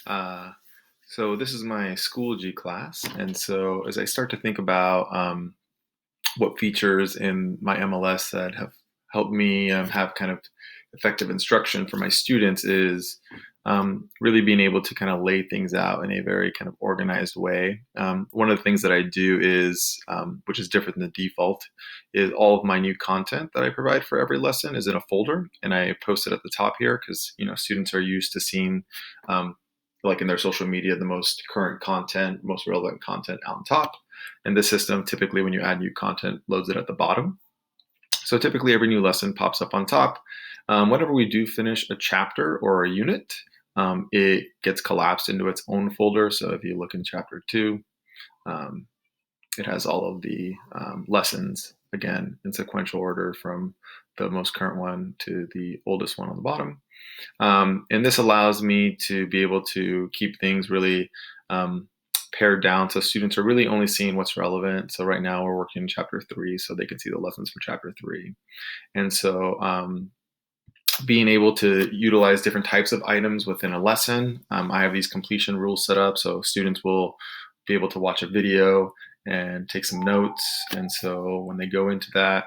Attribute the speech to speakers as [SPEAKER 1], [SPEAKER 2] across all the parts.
[SPEAKER 1] Uh, so this is my Schoology class, and so as I start to think about what features in my MLS that have helped me have kind of effective instruction for my students is really being able to kind of lay things out in a very kind of organized way. One of the things that I do is, which is different than the default, is all of my new content that I provide for every lesson is in a folder, and I post it at the top here because students are used to seeing. Like in their social media, the most current content, most relevant content out on top. And this system, typically when you add new content, loads it at the bottom. So typically every new lesson pops up on top. Whenever we do finish a chapter or a unit, it gets collapsed into its own folder. So if you look in chapter 2, um, it has all of the lessons, again, in sequential order from the most current one to the oldest one on the bottom. And this allows me to be able to keep things really pared down, so students are really only seeing what's relevant. So right now we're working in chapter 3, so they can see the lessons for chapter 3. And so being able to utilize different types of items within a lesson, I have these completion rules set up, so students will be able to watch a video and take some notes. And so when they go into that,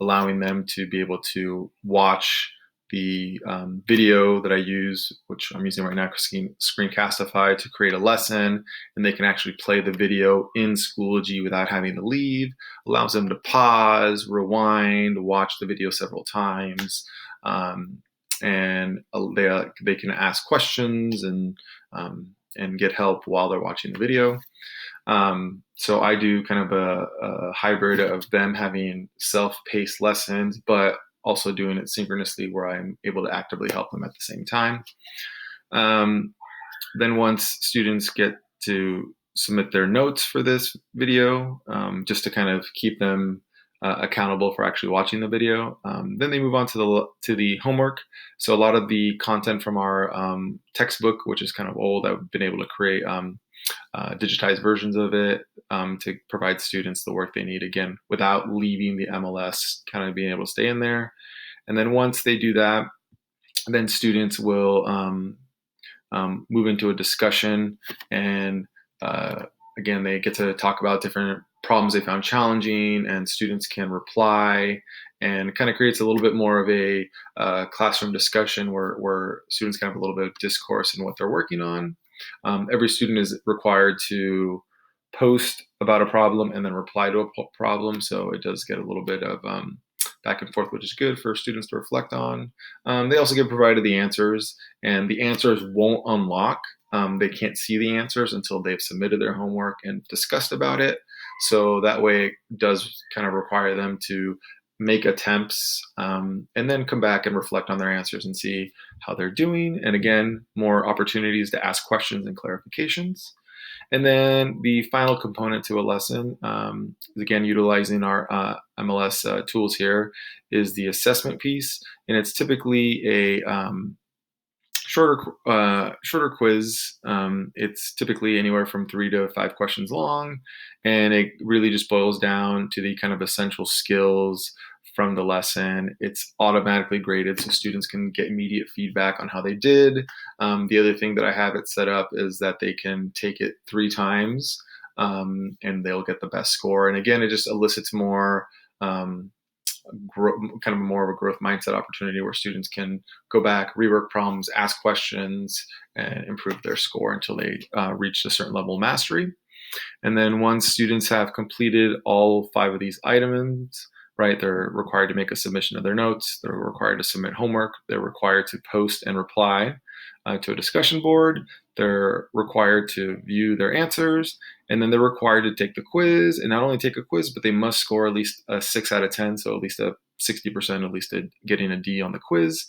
[SPEAKER 1] allowing them to be able to watch the video that I use, which I'm using right now, Screencastify, to create a lesson, and they can actually play the video in Schoology without having to leave. Allows them to pause, rewind, watch the video several times, and they can ask questions and get help while they're watching the video. So I do kind of a hybrid of them having self-paced lessons, but also doing it synchronously where I'm able to actively help them at the same time. Um, then once students get to submit their notes for this video, just to kind of keep them accountable for actually watching the video. Then they move on to the homework. So a lot of the content from our textbook, which is kind of old, I've been able to create digitized versions of it to provide students the work they need, again, without leaving the MLS, kind of being able to stay in there. And then once they do that, then students will move into a discussion, and again, they get to talk about different problems they found challenging, and students can reply, and it kind of creates a little bit more of a classroom discussion where students can have a little bit of discourse in what they're working on. Every student is required to post about a problem and then reply to a problem, so it does get a little bit of back and forth, which is good for students to reflect on. They also get provided the answers, and the answers won't unlock. They can't see the answers until they've submitted their homework and discussed about it. So that way it does kind of require them to make attempts, and then come back and reflect on their answers and see how they're doing. And again, more opportunities to ask questions and clarifications. And then the final component to a lesson, again, utilizing our MLS tools here, is the assessment piece. And it's typically a shorter quiz. It's typically anywhere from 3 to 5 questions long, and it really just boils down to the kind of essential skills from the lesson. It's automatically graded, so students can get immediate feedback on how they did. The other thing that I have it set up is that they can take it 3 times, and they'll get the best score. And again, it just elicits more. Kind of more of a growth mindset opportunity where students can go back, rework problems, ask questions, and improve their score until they reach a certain level of mastery. And then once students have completed all 5 of these items, right, they're required to make a submission of their notes, they're required to submit homework, they're required to post and reply to a discussion board, they're required to view their answers, and then they're required to take the quiz. And not only take a quiz, but they must score at least a 6 out of 10, so at least a 60%, at least getting a D on the quiz.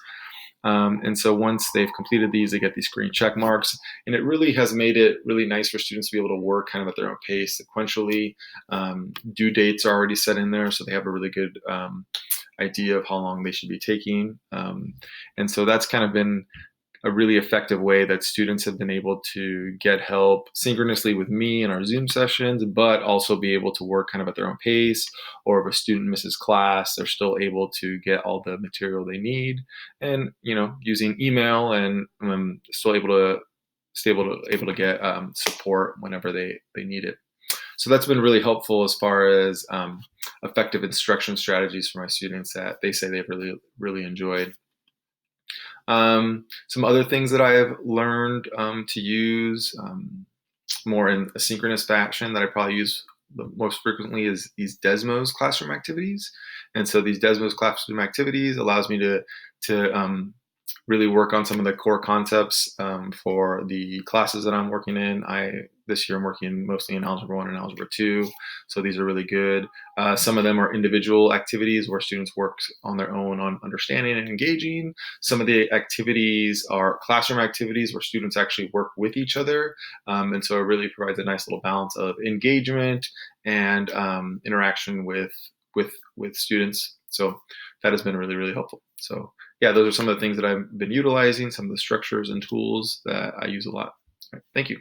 [SPEAKER 1] And so once they've completed these, they get these green check marks. And it really has made it really nice for students to be able to work kind of at their own pace sequentially. Due dates are already set in there, so they have a really good idea of how long they should be taking. And so that's kind of been a really effective way that students have been able to get help synchronously with me in our Zoom sessions, but also be able to work kind of at their own pace. Or if a student misses class, they're still able to get all the material they need, and using email, and still able to able to get support whenever they need it. So that's been really helpful as far as effective instruction strategies for my students that they say they've really enjoyed. Some other things that I have learned to use more in a synchronous fashion that I probably use the most frequently is these Desmos classroom activities. And so these Desmos classroom activities allows me to really work on some of the core concepts for the classes that I'm working in. This year I'm working mostly in Algebra 1 and Algebra 2, so these are really good. Some of them are individual activities where students work on their own on understanding and engaging. Some of the activities are classroom activities where students actually work with each other, and so it really provides a nice little balance of engagement and interaction with students. So that has been really helpful. So yeah, those are some of the things that I've been utilizing, some of the structures and tools that I use a lot. All right, thank you.